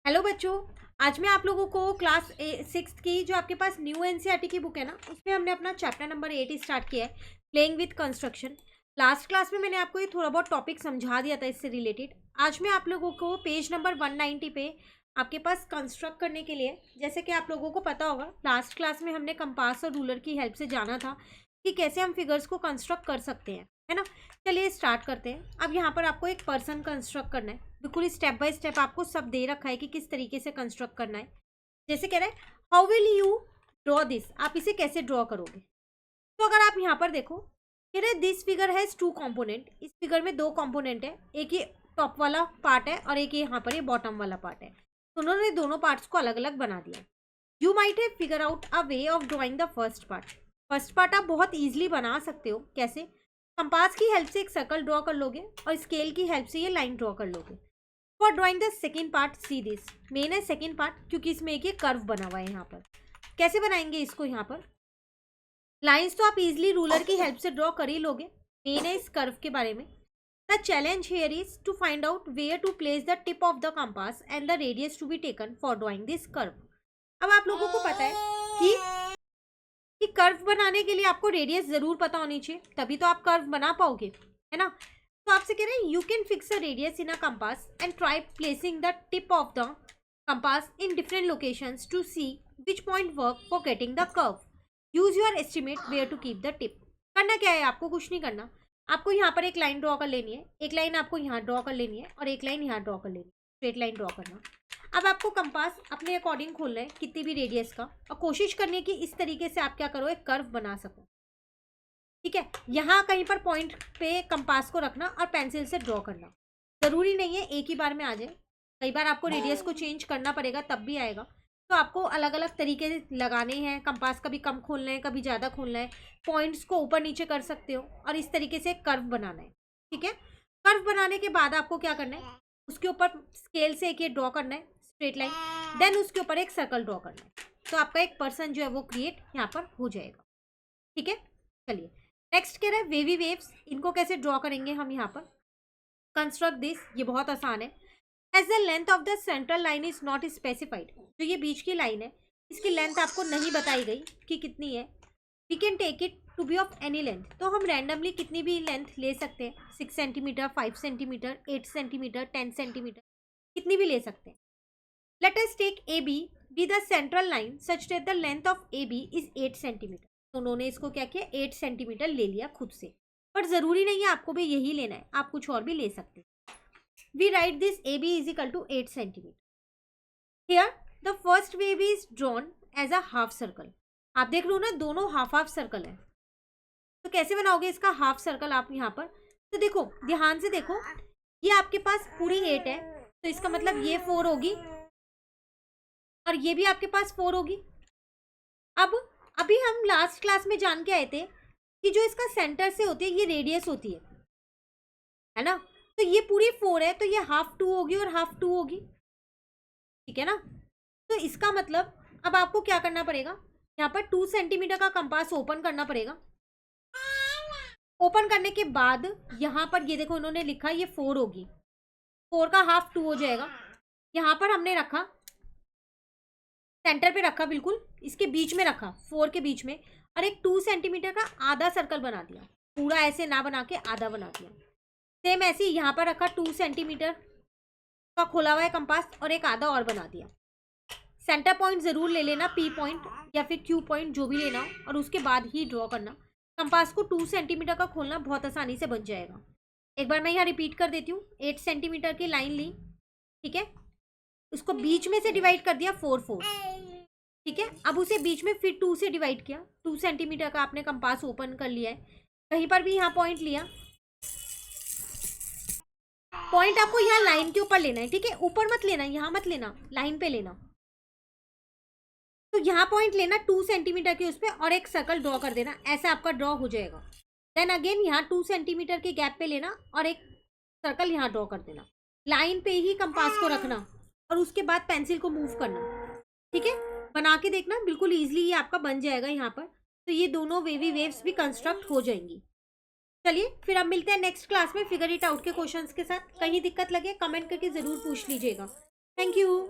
Hello बच्चों। आज मैं आप लोगों को क्लास 6th की जो आपके पास न्यू एनसीईआरटी की बुक है ना, उसमें हमने अपना चैप्टर नंबर 8 स्टार्ट किया है, playing with construction. Last class में मैंने आपको ये थोड़ा बहुत टॉपिक समझा दिया था इससे रिलेटेड। आज मैं आप लोगों को पेज नंबर 190 पे आपके पास कंस्ट्रक्ट करने के लिए, जैसे कि आप लोगों को पता होगा लास्ट क्लास में हमने कंपास और रूलर की हेल्प से जाना था कि कैसे हम फिगर्स को कंस्ट्रक्ट कर सकते हैं, है ना। चलिए स्टार्ट करते हैं। अब यहाँ पर आपको एक पर्सन कंस्ट्रक्ट करना है, बिल्कुल स्टेप बाय स्टेप आपको सब दे रखा है कि किस तरीके से कंस्ट्रक्ट करना है। जैसे कह रहे हैं how will you draw this, आप इसे कैसे ड्रॉ करोगे। तो अगर आप यहाँ पर देखो, कह रहे this figure has two component, इस फिगर में दो कंपोनेंट है, एक ये टॉप वाला पार्ट है और एक यहाँ पर ये बॉटम वाला पार्ट है। तो उन्होंने दोनों पार्ट्स को अलग अलग बना दिया। You might have figure out a way of drawing the first part. First part आप बहुत ईजिली बना सकते हो। कैसे? कंपास की हेल्प से एक सर्कल ड्रॉ कर लोगे और स्केल की हेल्प से ये लाइन ड्रॉ कर लोगे। For drawing the second part see this, main है सेकेंड पार्ट क्योंकि इसमें एक ये कर्व बना हुआ है। यहाँ पर कैसे बनाएंगे इसको, यहाँ पर लाइंस तो आप इजिली रूलर की हेल्प से ड्रॉ कर ही लोगे। मेन है इस कर्व के बारे में। The challenge here is to find out where to place the tip of the compass and the radius to be taken for drawing this curve. अब आप लोगों को पता है कि कर्व बनाने के लिए आपको रेडियस जरूर पता होनी चाहिए, तभी तो आप कर्व बना पाओगे, है ना। तो आपसे कह रहे हैं you can fix a radius in a compass and try placing the tip of the compass in different locations to see which point work for getting the curve. Use your estimate where to keep the tip. करना क्या है, आपको कुछ नहीं करना। आपको यहाँ पर एक लाइन ड्रॉ कर लेनी है, एक लाइन आपको यहाँ ड्रॉ कर लेनी है और एक लाइन यहाँ ड्रॉ कर लेनी है, स्ट्रेट लाइन ड्रॉ करना। अब आपको कंपास अपने अकॉर्डिंग खोलना है, कितनी भी रेडियस का, और कोशिश करनी है कि इस तरीके से आप क्या करो, एक कर्व बना सको। ठीक है, यहाँ कहीं पर पॉइंट पे कंपास को रखना और पेंसिल से ड्रॉ करना। जरूरी नहीं है एक ही बार में आ जाए, कई बार आपको रेडियस को चेंज करना पड़ेगा तब भी आएगा। तो आपको अलग अलग तरीके लगाने हैं। कंपास कभी कम खोलना है, कभी ज़्यादा खोलना है, पॉइंट्स को ऊपर नीचे कर सकते हो और इस तरीके से कर्व बनाना है। ठीक है, कर्व बनाने के बाद आपको क्या करना है, उसके ऊपर स्केल से एक ये ड्रॉ करना है स्ट्रेट लाइन, देन उसके ऊपर एक सर्कल ड्रॉ करना है। तो आपका एक पर्सन जो है वो क्रिएट यहाँ पर हो जाएगा। ठीक है, चलिए नेक्स्ट कह रहे हैं वेवी वेव्स, इनको कैसे ड्रॉ करेंगे हम यहाँ पर। कंस्ट्रक्ट दिस, ये बहुत आसान है। As the length of the central line is not specified, जो ये बीच की लाइन है इसकी लेंथ आपको नहीं बताई गई कि कितनी है। We can take it to be of any length, तो हम रैंडमली कितनी भी लेंथ ले सकते हैं, 6 सेंटीमीटर, 5 सेंटीमीटर, 8 सेंटीमीटर, 10 सेंटीमीटर, कितनी भी ले सकते हैं। Let us take A B be the central line such that the length of A B is 8 centimetre. तो उन्होंने इसको क्या किया, 8 सेंटीमीटर ले लिया खुद से, पर जरूरी नहीं है आपको भी यही लेना है, आप कुछ और भी ले सकते हैं। We write this A B is equal to 8 centimetre. Here the first wave is drawn as a half circle. आप देख रहे हो ना, दोनों हाफ हाफ सर्कल है। तो कैसे बनाओगे इसका हाफ सर्कल आप यहाँ पर, तो देखो ध्यान से देखो, ये आपके पास पूरी 8 है, तो इसका मतलब ये 4 होगी और ये भी आपके पास 4 होगी। अब अभी हम लास्ट क्लास में जान के आए थे कि जो इसका सेंटर से होती है ये रेडियस होती है ना। तो ये पूरी 4 है, तो ये हाफ 2 होगी और हाफ 2 होगी। ठीक है ना। तो इसका मतलब अब आपको क्या करना पड़ेगा, यहाँ पर 2 सेंटीमीटर का कंपास ओपन करना पड़ेगा। ओपन करने के बाद यहाँ पर ये देखो उन्होंने लिखा ये 4 होगी, 4 का हाफ 2 हो जाएगा। यहाँ पर हमने रखा, सेंटर पे रखा, बिल्कुल इसके बीच में रखा, 4 के बीच में, और एक 2 सेंटीमीटर का आधा सर्कल बना दिया, पूरा ऐसे ना बना के आधा बना दिया। सेम ऐसे ही यहाँ पर रखा, 2 सेंटीमीटर का खोला हुआ है कंपास और एक आधा और बना दिया। सेंटर पॉइंट जरूर ले लेना, पी पॉइंट या फिर क्यू पॉइंट जो भी लेना हो, और उसके बाद ही ड्रॉ करना। कंपास को 2 सेंटीमीटर का खोलना बहुत आसानी से बन जाएगा। एक बार मैं यहाँ रिपीट कर देती हूँ। 8 सेंटीमीटर की लाइन ली, ठीक है, उसको बीच में से डिवाइड कर दिया 4 4। ठीक है, अब उसे बीच में फिर 2 से डिवाइड किया, 2 सेंटीमीटर का आपने कंपास ओपन कर लिया है, कहीं पर भी यहाँ पॉइंट लिया। पॉइंट आपको यहाँ लाइन के ऊपर लेना है, ठीक है, ऊपर मत लेना, यहाँ मत लेना, लाइन पे लेना। तो यहाँ पॉइंट लेना 2 सेंटीमीटर के उस पर और एक सर्कल ड्रॉ कर देना, ऐसा आपका ड्रॉ हो जाएगा। देन अगेन यहाँ 2 सेंटीमीटर के गैप पे लेना और एक सर्कल यहाँ ड्रॉ कर देना। लाइन पे ही कंपास को रखना और उसके बाद पेंसिल को मूव करना। ठीक है, बना के देखना, बिल्कुल ईजिली ये आपका बन जाएगा यहाँ पर। तो ये दोनों वेवी वेव्स भी कंस्ट्रक्ट हो जाएंगी। चलिए फिर अब मिलते हैं नेक्स्ट क्लास में फिगर इट आउट के क्वेश्चंस के साथ। कहीं दिक्कत लगे कमेंट करके जरूर पूछ लीजिएगा। Thank you.